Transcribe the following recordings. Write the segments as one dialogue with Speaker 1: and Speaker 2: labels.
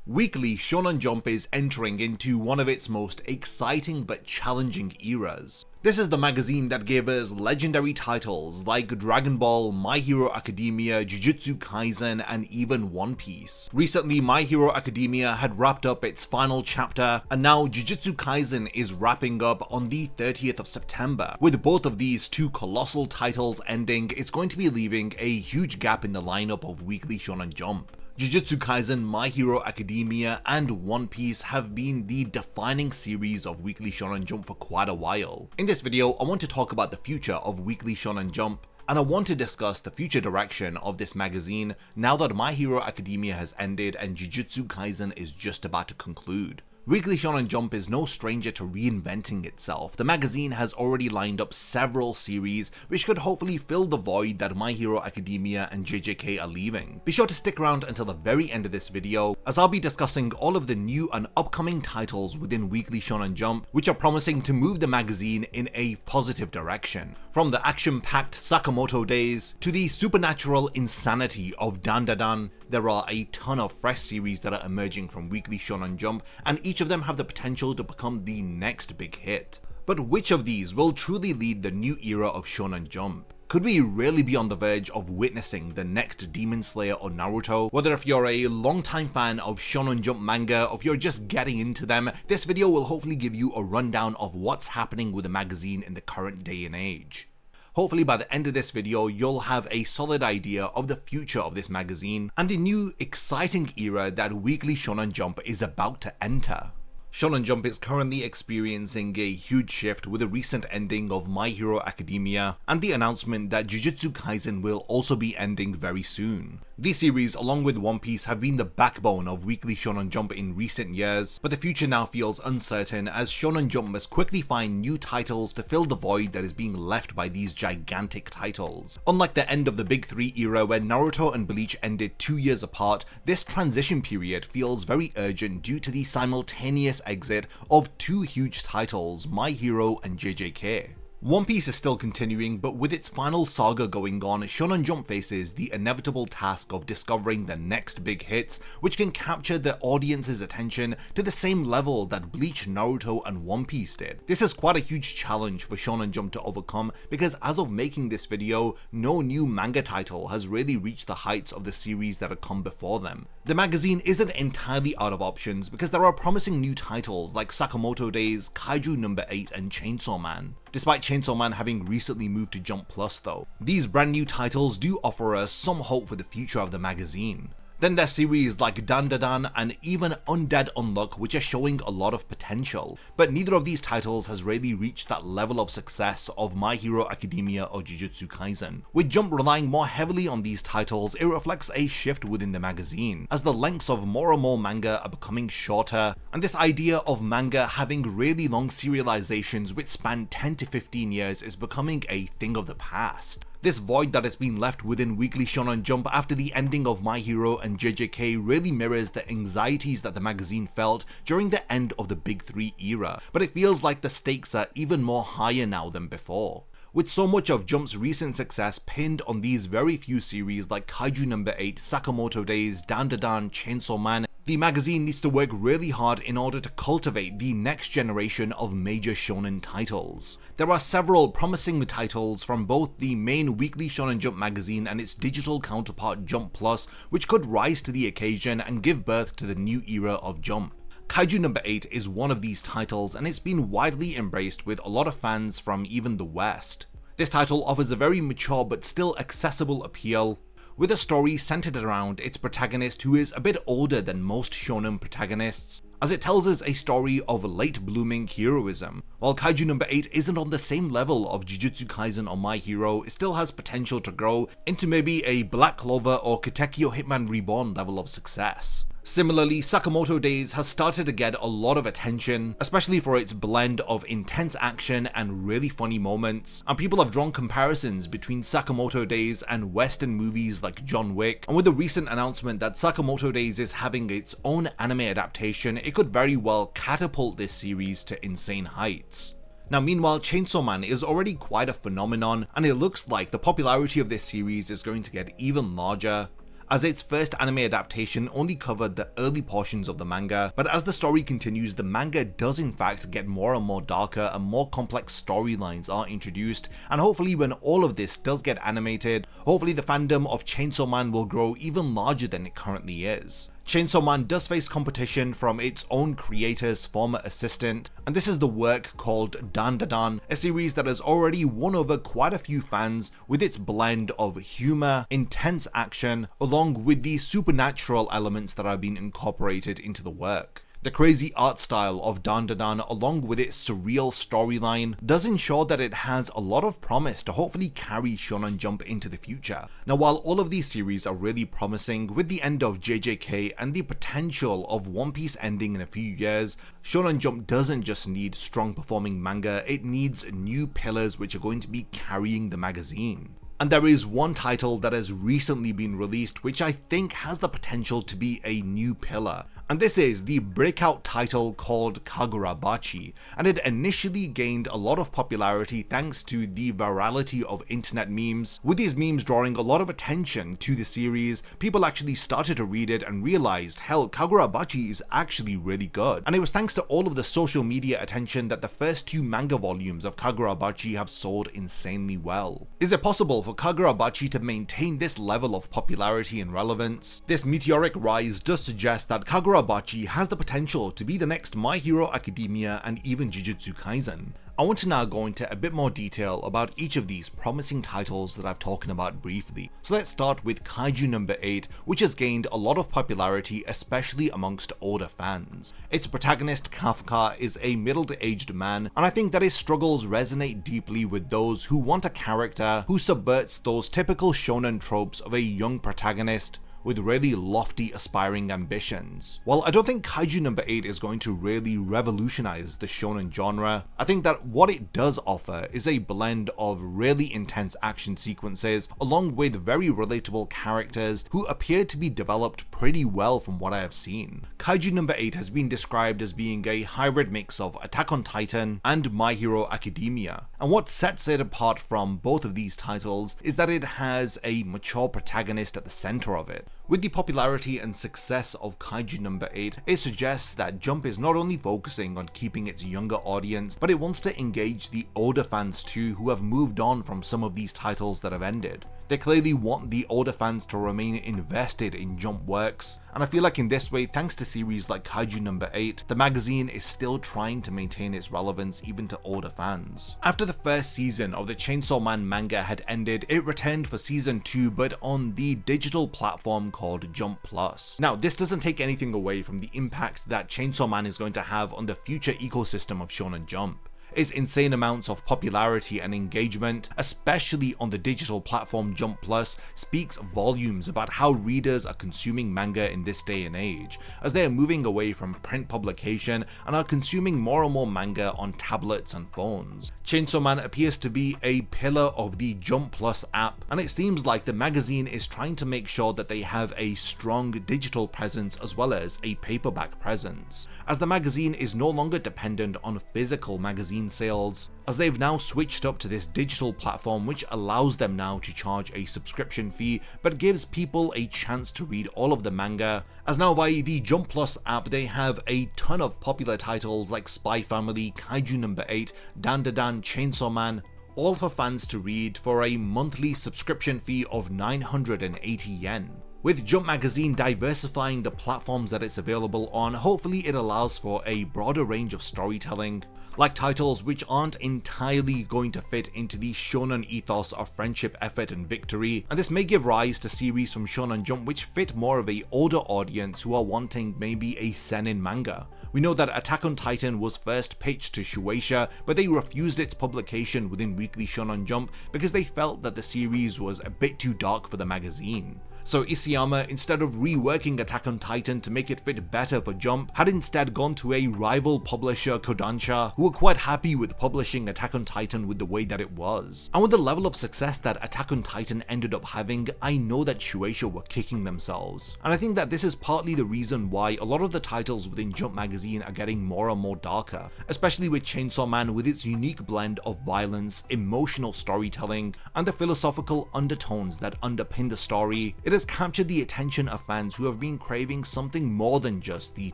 Speaker 1: Weekly Shonen Jump is entering into one of its most exciting but challenging eras. This is the magazine that gave us legendary titles like Dragon Ball, My Hero Academia, Jujutsu Kaisen, and even One Piece. Recently, My Hero Academia had wrapped up its final chapter, and now Jujutsu Kaisen is wrapping up on the 30th of September. With both of these two colossal titles ending, it's going to be leaving a huge gap in the lineup of Weekly Shonen Jump. Jujutsu Kaisen, My Hero Academia, and One Piece have been the defining series of Weekly Shonen Jump for quite a while. In this video, I want to talk about the future of Weekly Shonen Jump, and I want to discuss the future direction of this magazine now that My Hero Academia has ended and Jujutsu Kaisen is just about to conclude. Weekly Shonen Jump is no stranger to reinventing itself. The magazine has already lined up several series which could hopefully fill the void that My Hero Academia and JJK are leaving. Be sure to stick around until the very end of this video, as I'll be discussing all of the new and upcoming titles within Weekly Shonen Jump which are promising to move the magazine in a positive direction. From the action-packed Sakamoto Days to the supernatural insanity of Dan, there are a ton of fresh series that are emerging from Weekly Shonen Jump, and each of them have the potential to become the next big hit. But which of these will truly lead the new era of Shonen Jump? Could we really be on the verge of witnessing the next Demon Slayer or Naruto? Whether if you're a long-time fan of Shonen Jump manga or if you're just getting into them, this video will hopefully give you a rundown of what's happening with the magazine in the current day and age. Hopefully by the end of this video, you'll have a solid idea of the future of this magazine and the new exciting era that Weekly Shonen Jump is about to enter. Shonen Jump is currently experiencing a huge shift with the recent ending of My Hero Academia and the announcement that Jujutsu Kaisen will also be ending very soon. These series, along with One Piece, have been the backbone of Weekly Shonen Jump in recent years, but the future now feels uncertain as Shonen Jump must quickly find new titles to fill the void that is being left by these gigantic titles. Unlike the end of the Big Three era where Naruto and Bleach ended 2 years apart, this transition period feels very urgent due to the simultaneous exit of two huge titles, My Hero and JJK. One Piece is still continuing, but with its final saga going on, Shonen Jump faces the inevitable task of discovering the next big hits which can capture the audience's attention to the same level that Bleach, Naruto and One Piece did. This is quite a huge challenge for Shonen Jump to overcome because as of making this video, no new manga title has really reached the heights of the series that have come before them. The magazine isn't entirely out of options because there are promising new titles like Sakamoto Days, Kaiju No. 8 and Chainsaw Man. Despite Chainsaw Man having recently moved to Jump Plus though, these brand new titles do offer us some hope for the future of the magazine. Then there's series like Dan and even Undead Unluck which are showing a lot of potential, but neither of these titles has really reached that level of success of My Hero Academia or Jujutsu Kaisen. With Jump relying more heavily on these titles, it reflects a shift within the magazine, as the lengths of more and more manga are becoming shorter, and this idea of manga having really long serializations which span 10 to 15 years is becoming a thing of the past. This void that has been left within Weekly Shonen Jump after the ending of My Hero and JJK really mirrors the anxieties that the magazine felt during the end of the Big Three era, but it feels like the stakes are even more higher now than before. With so much of Jump's recent success pinned on these very few series like Kaiju No. 8, Sakamoto Days, Dan, Chainsaw Man, the magazine needs to work really hard in order to cultivate the next generation of major shonen titles. There are several promising titles from both the main Weekly Shonen Jump magazine and its digital counterpart Jump Plus which could rise to the occasion and give birth to the new era of Jump. Kaiju No. 8 is one of these titles and it's been widely embraced with a lot of fans from even the West. This title offers a very mature but still accessible appeal, with a story centered around its protagonist who is a bit older than most shonen protagonists, as it tells us a story of late blooming heroism. While Kaiju No. 8 isn't on the same level of Jujutsu Kaisen or My Hero, it still has potential to grow into maybe a Black Clover or Katekyo Hitman Reborn level of success. Similarly, Sakamoto Days has started to get a lot of attention, especially for its blend of intense action and really funny moments, and people have drawn comparisons between Sakamoto Days and Western movies like John Wick, and with the recent announcement that Sakamoto Days is having its own anime adaptation, it could very well catapult this series to insane heights. Now meanwhile, Chainsaw Man is already quite a phenomenon, and it looks like the popularity of this series is going to get even larger. as its first anime adaptation only covered the early portions of the manga, but as the story continues, the manga does in fact get more and more darker and more complex storylines are introduced, and hopefully when all of this does get animated, hopefully the fandom of Chainsaw Man will grow even larger than it currently is. Chainsaw Man does face competition from its own creator's former assistant, and this is the work called Dan Da Dan, a series that has already won over quite a few fans with its blend of humor, intense action, along with the supernatural elements that have been incorporated into the work. The crazy art style of Dan Da Dan, along with its surreal storyline, does ensure that it has a lot of promise to hopefully carry Shonen Jump into the future. Now, while all of these series are really promising, with the end of JJK and the potential of One Piece ending in a few years, Shonen Jump doesn't just need strong performing manga, it needs new pillars which are going to be carrying the magazine. And there is one title that has recently been released which I think has the potential to be a new pillar. And this is the breakout title called Kagurabachi, and it initially gained a lot of popularity thanks to the virality of internet memes. With these memes drawing a lot of attention to the series, people actually started to read it and realized, hell, Kagurabachi is actually really good. And it was thanks to all of the social media attention that the first 2 manga volumes of Kagurabachi have sold insanely well. Is it possible for Kagurabachi to maintain this level of popularity and relevance? This meteoric rise does suggest that Kagurabachi has the potential to be the next My Hero Academia and even Jujutsu Kaisen. I want to now go into a bit more detail about each of these promising titles that I've talked about briefly. So let's start with Kaiju No. 8, which has gained a lot of popularity, especially amongst older fans. Its protagonist, Kafka, is a middle-aged man, and I think that his struggles resonate deeply with those who want a character who subverts those typical shonen tropes of a young protagonist with really lofty aspiring ambitions. While I don't think Kaiju No. 8 is going to really revolutionize the shonen genre, I think that what it does offer is a blend of really intense action sequences along with very relatable characters who appear to be developed pretty well from what I have seen. Kaiju No. 8 has been described as being a hybrid mix of Attack on Titan and My Hero Academia, and what sets it apart from both of these titles is that it has a mature protagonist at the center of it. With the popularity and success of Kaiju No. 8, it suggests that Jump is not only focusing on keeping its younger audience, but it wants to engage the older fans too who have moved on from some of these titles that have ended. They clearly want the older fans to remain invested in Jump works, and I feel like in this way, thanks to series like Kaiju No. 8, the magazine is still trying to maintain its relevance even to older fans. After the first season of the Chainsaw Man manga had ended, it returned for season 2 but on the digital platform called Jump Plus. Now, this doesn't take anything away from the impact that Chainsaw Man is going to have on the future ecosystem of Shonen Jump. Its insane amounts of popularity and engagement, especially on the digital platform Jump Plus, speaks volumes about how readers are consuming manga in this day and age, as they are moving away from print publication and are consuming more and more manga on tablets and phones. Chainsaw Man appears to be a pillar of the Jump Plus app, and it seems like the magazine is trying to make sure that they have a strong digital presence as well as a paperback presence, as the magazine is no longer dependent on physical magazine sales, as they've now switched up to this digital platform which allows them now to charge a subscription fee but gives people a chance to read all of the manga, as now via the Jump Plus app they have a ton of popular titles like Spy Family, Kaiju No. 8, Dan Da Dan, Chainsaw Man, all for fans to read for a monthly subscription fee of 980 yen. With Jump Magazine diversifying the platforms that it's available on, hopefully it allows for a broader range of storytelling, like titles which aren't entirely going to fit into the shonen ethos of friendship, effort and victory, and this may give rise to series from Shonen Jump which fit more of a older audience who are wanting maybe a seinen manga. We know that Attack on Titan was first pitched to Shueisha, but they refused its publication within Weekly Shonen Jump because they felt that the series was a bit too dark for the magazine. So Isayama, instead of reworking Attack on Titan to make it fit better for Jump, had instead gone to a rival publisher, Kodansha, who were quite happy with publishing Attack on Titan with the way that it was. And with the level of success that Attack on Titan ended up having, I know that Shueisha were kicking themselves. And I think that this is partly the reason why a lot of the titles within Jump Magazine are getting more and more darker, especially with Chainsaw Man with its unique blend of violence, emotional storytelling, and the philosophical undertones that underpin the story. It has captured the attention of fans who have been craving something more than just the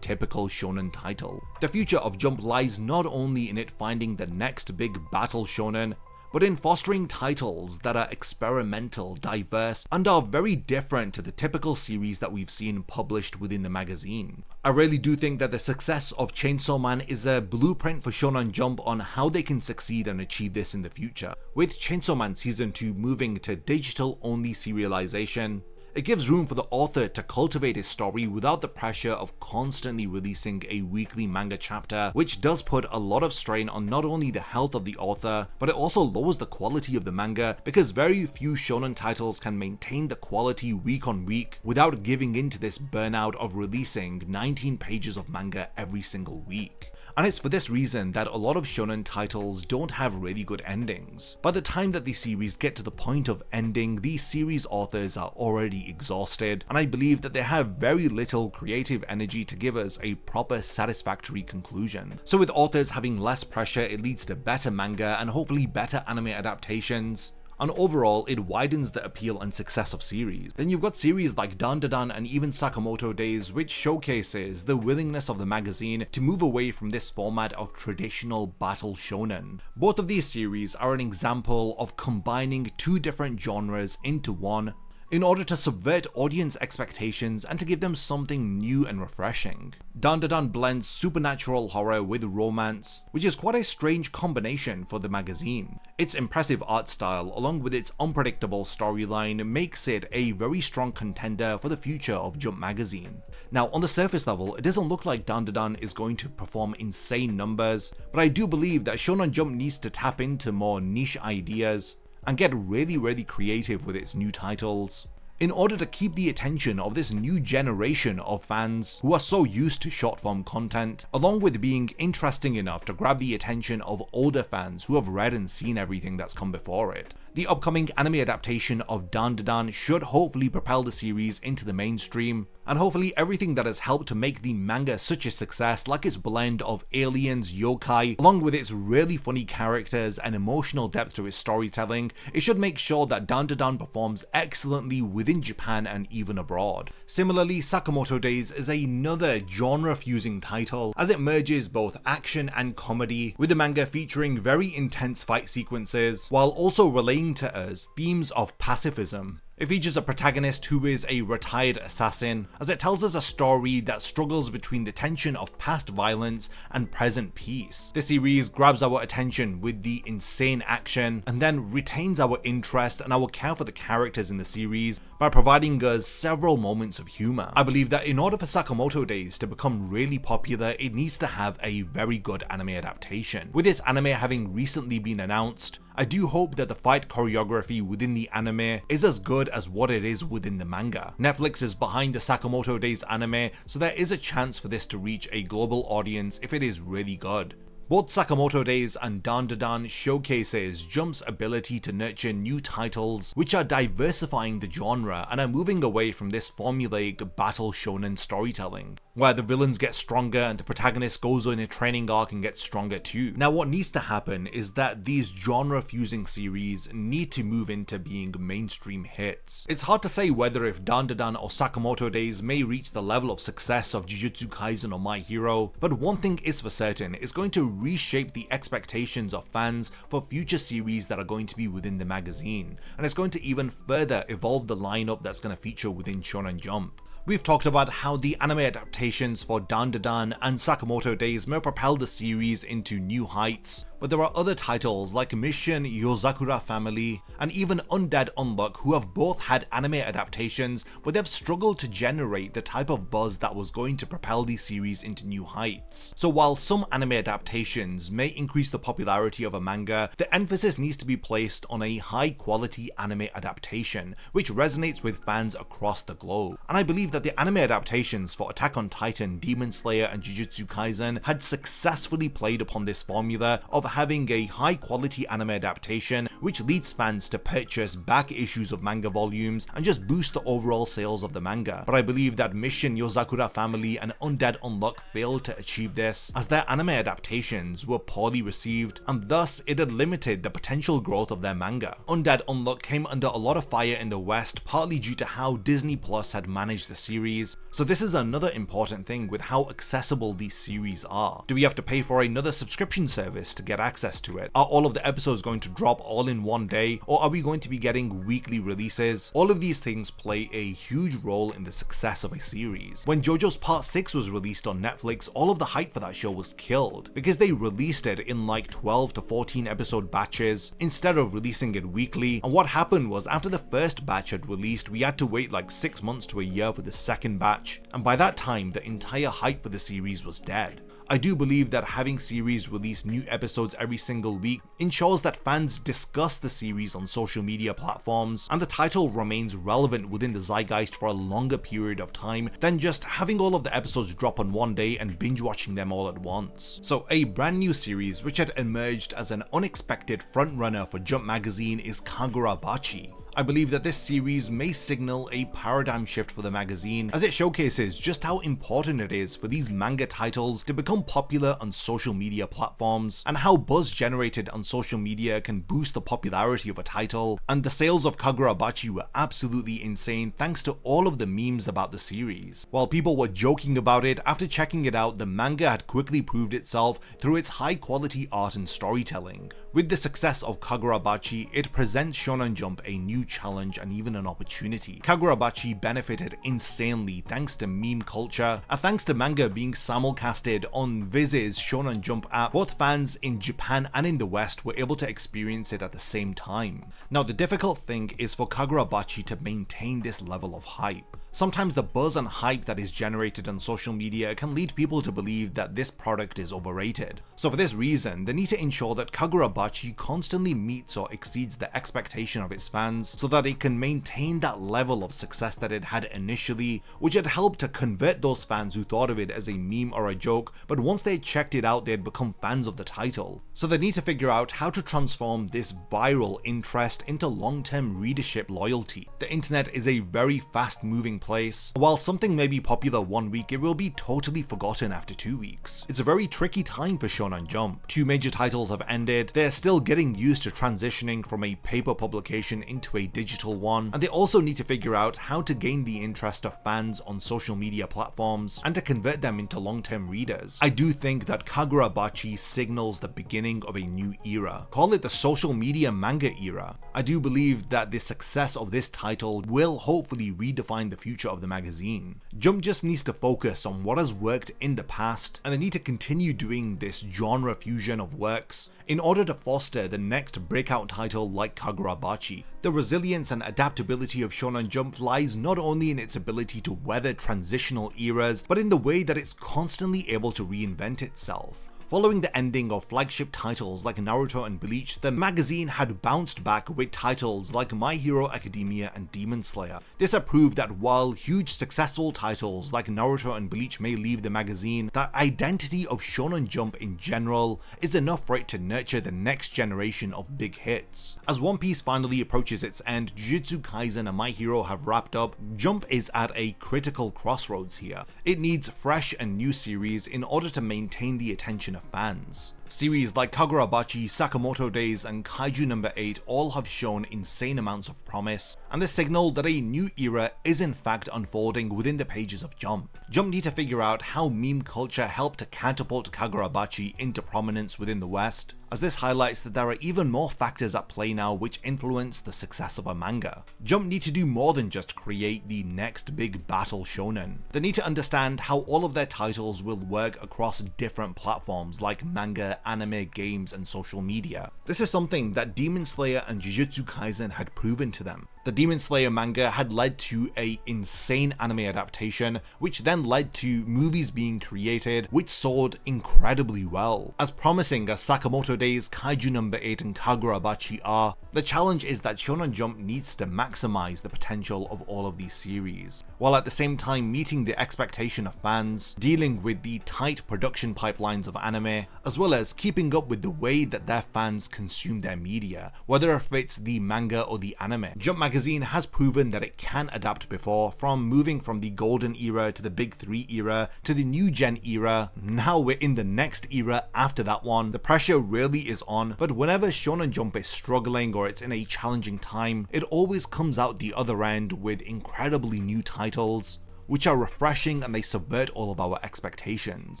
Speaker 1: typical shonen title. The future of Jump lies not only in it finding the next big battle shonen, but in fostering titles that are experimental, diverse, and are very different to the typical series that we've seen published within the magazine. I really do think that the success of Chainsaw Man is a blueprint for Shonen Jump on how they can succeed and achieve this in the future. With Chainsaw Man Season 2 moving to digital-only serialization, it gives room for the author to cultivate his story without the pressure of constantly releasing a weekly manga chapter, which does put a lot of strain on not only the health of the author, but it also lowers the quality of the manga because very few shonen titles can maintain the quality week on week without giving into this burnout of releasing 19 pages of manga every single week. And it's for this reason that a lot of shonen titles don't have really good endings. By the time that these series get to the point of ending, these series authors are already exhausted, and I believe that they have very little creative energy to give us a proper satisfactory conclusion. So with authors having less pressure, it leads to better manga and hopefully better anime adaptations, and overall it widens the appeal and success of series. Then you've got series like Dan and even Sakamoto Days, which showcases the willingness of the magazine to move away from this format of traditional battle shonen. Both of these series are an example of combining two different genres into one in order to subvert audience expectations and to give them something new and refreshing. Dan blends supernatural horror with romance, which is quite a strange combination for the magazine. Its impressive art style, along with its unpredictable storyline, makes it a very strong contender for the future of Jump magazine. Now, on the surface level, it doesn't look like Dan is going to perform insane numbers, but I do believe that Shonen Jump needs to tap into more niche ideas and get really creative with its new titles in order to keep the attention of this new generation of fans who are so used to short form content, along with being interesting enough to grab the attention of older fans who have read and seen everything that's come before it. The upcoming anime adaptation of Dan should hopefully propel the series into the mainstream, and hopefully everything that has helped to make the manga such a success, like its blend of aliens, yokai, along with its really funny characters and emotional depth to its storytelling, it should make sure that Dan performs excellently within Japan and even abroad. Similarly, Sakamoto Days is another genre-fusing title, as it merges both action and comedy, with the manga featuring very intense fight sequences, while also relaying to us themes of pacifism. It features a protagonist who is a retired assassin, as it tells us a story that struggles between the tension of past violence and present peace. The series grabs our attention with the insane action, and then retains our interest and our care for the characters in the series by providing us several moments of humor. I believe that in order for Sakamoto Days to become really popular, it needs to have a very good anime adaptation. With this anime having recently been announced, I do hope that the fight choreography within the anime is as good as what it is within the manga. Netflix is behind the Sakamoto Days anime, so there is a chance for this to reach a global audience if it is really good. Both Sakamoto Days and Dan showcases Jump's ability to nurture new titles which are diversifying the genre and are moving away from this formulaic battle shonen storytelling, where the villains get stronger and the protagonist goes on a training arc and gets stronger too. Now what needs to happen is that these genre fusing series need to move into being mainstream hits. It's hard to say whether if Dan or Sakamoto Days may reach the level of success of Jujutsu Kaisen or My Hero, but one thing is for certain, it's going to reshape the expectations of fans for future series that are going to be within the magazine, and it's going to even further evolve the lineup that's going to feature within Shonen Jump. We've talked about how the anime adaptations for Dan and Sakamoto Days may propel the series into new heights, but there are other titles like Mission, Yozakura Family, and even Undead Unluck who have both had anime adaptations, but they've struggled to generate the type of buzz that was going to propel these series into new heights. So while some anime adaptations may increase the popularity of a manga, the emphasis needs to be placed on a high quality anime adaptation, which resonates with fans across the globe. And I believe that the anime adaptations for Attack on Titan, Demon Slayer, and Jujutsu Kaisen had successfully played upon this formula of having a high quality anime adaptation which leads fans to purchase back issues of manga volumes and just boost the overall sales of the manga. But I believe that Mission Yozakura Family and Undead Unluck failed to achieve this, as their anime adaptations were poorly received, and thus it had limited the potential growth of their manga. Undead Unluck came under a lot of fire in the West, partly due to how Disney Plus had managed the series. So this is another important thing with how accessible these series are. Do we have to pay for another subscription service to get access to it? Are all of the episodes going to drop all in one day, or are we going to be getting weekly releases? All of these things play a huge role in the success of a series. When JoJo's Part 6 was released on Netflix, all of the hype for that show was killed because they released it in like 12 to 14 episode batches instead of releasing it weekly. And what happened was, after the first batch had released, we had to wait like 6 months to a year for the second batch, and by that time the entire hype for the series was dead. I do believe that having series release new episodes every single week ensures that fans discuss the series on social media platforms, and the title remains relevant within the zeitgeist for a longer period of time than just having all of the episodes drop on one day and binge watching them all at once. So a brand new series which had emerged as an unexpected frontrunner for Jump magazine is Kagurabachi. I believe that this series may signal a paradigm shift for the magazine, as it showcases just how important it is for these manga titles to become popular on social media platforms, and how buzz generated on social media can boost the popularity of a title. And the sales of Kagurabachi were absolutely insane thanks to all of the memes about the series. While people were joking about it, after checking it out, the manga had quickly proved itself through its high quality art and storytelling. With the success of Kagurabachi, it presents Shonen Jump a new challenge and even an opportunity. Kagurabachi benefited insanely thanks to meme culture, and thanks to manga being simulcasted on Viz's Shonen Jump app. Both fans in Japan and in the West were able to experience it at the same time. Now, the difficult thing is for Kagurabachi to maintain this level of hype. Sometimes the buzz and hype that is generated on social media can lead people to believe that this product is overrated. So for this reason, they need to ensure that Kagurabachi constantly meets or exceeds the expectation of its fans, so that it can maintain that level of success that it had initially, which had helped to convert those fans who thought of it as a meme or a joke, but once they checked it out, they'd become fans of the title. So they need to figure out how to transform this viral interest into long-term readership loyalty. The internet is a very fast-moving place. While something may be popular one week, it will be totally forgotten after 2 weeks. It's a very tricky time for Shonen Jump. 2 major titles have ended, they're still getting used to transitioning from a paper publication into a digital one, and they also need to figure out how to gain the interest of fans on social media platforms and to convert them into long-term readers. I do think that Kagurabachi signals the beginning of a new era. Call it the social media manga era. I do believe that the success of this title will hopefully redefine the future of the magazine. Jump just needs to focus on what has worked in the past, and they need to continue doing this genre fusion of works in order to foster the next breakout title like Kagurabachi. The resilience and adaptability of Shonen Jump lies not only in its ability to weather transitional eras, but in the way that it's constantly able to reinvent itself. Following the ending of flagship titles like Naruto and Bleach, the magazine had bounced back with titles like My Hero Academia and Demon Slayer. This had proved that while huge successful titles like Naruto and Bleach may leave the magazine, the identity of Shonen Jump in general is enough for it to nurture the next generation of big hits. As One Piece finally approaches its end, Jujutsu Kaisen and My Hero have wrapped up, Jump is at a critical crossroads here. It needs fresh and new series in order to maintain the attention of fans. Series like Kagurabachi, Sakamoto Days, and Kaiju No. 8 all have shown insane amounts of promise, and they signal that a new era is in fact unfolding within the pages of Jump. Jump need to figure out how meme culture helped to catapult Kagurabachi into prominence within the West, as this highlights that there are even more factors at play now which influence the success of a manga. Jump need to do more than just create the next big battle shonen. They need to understand how all of their titles will work across different platforms like manga, anime, games, and social media. This is something that Demon Slayer and Jujutsu Kaisen had proven to them. The Demon Slayer manga had led to an insane anime adaptation, which then led to movies being created, which sold incredibly well. As promising as Sakamoto Days, Kaiju No. 8 and Kagurabachi are, the challenge is that Shonen Jump needs to maximize the potential of all of these series, while at the same time meeting the expectation of fans, dealing with the tight production pipelines of anime, as well as keeping up with the way that their fans consume their media, whether if it's the manga or the anime. Jump magazine has proven that it can adapt before, from moving from the golden era to the big 3 era to the new gen era. Now we're in the next era after that one. The pressure really is on, but whenever Shonen Jump is struggling or it's in a challenging time, it always comes out the other end with incredibly new titles, which are refreshing and they subvert all of our expectations.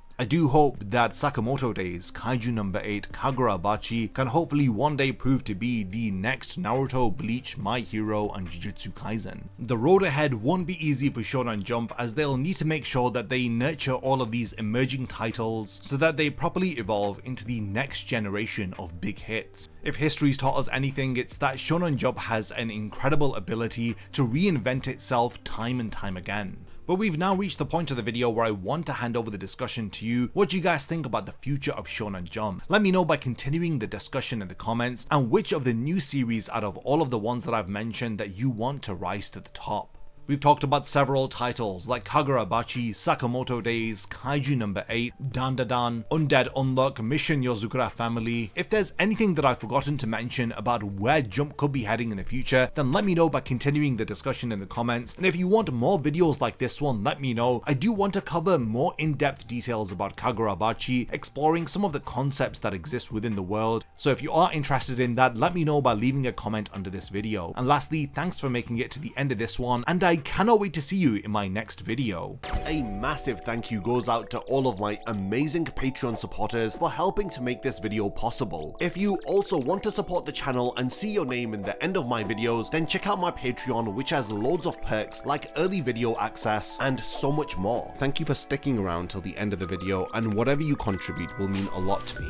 Speaker 1: I do hope that Sakamoto Days, Kaiju No. 8, Kagurabachi can hopefully one day prove to be the next Naruto, Bleach, My Hero, and Jujutsu Kaisen. The road ahead won't be easy for Shonen Jump, as they'll need to make sure that they nurture all of these emerging titles so that they properly evolve into the next generation of big hits. If history's taught us anything, it's that Shonen Jump has an incredible ability to reinvent itself time and time again. But we've now reached the point of the video where I want to hand over the discussion to you. What do you guys think about the future of Shonen Jump? Let me know by continuing the discussion in the comments, and which of the new series out of all of the ones that I've mentioned that you want to rise to the top. We've talked about several titles like Kagurabachi, Sakamoto Days, Kaiju No. 8, Dandadan, Undead Unluck, Mission Yozakura Family. If there's anything that I've forgotten to mention about where Jump could be heading in the future, then let me know by continuing the discussion in the comments. And if you want more videos like this one, let me know. I do want to cover more in-depth details about Kagurabachi, exploring some of the concepts that exist within the world. So if you are interested in that, let me know by leaving a comment under this video. And lastly, thanks for making it to the end of this one, and I cannot wait to see you in my next video.
Speaker 2: A massive thank you goes out to all of my amazing Patreon supporters for helping to make this video possible. If you also want to support the channel and see your name in the end of my videos, then check out my Patreon, which has loads of perks like early video access and so much more. Thank you for sticking around till the end of the video, and whatever you contribute will mean a lot to me.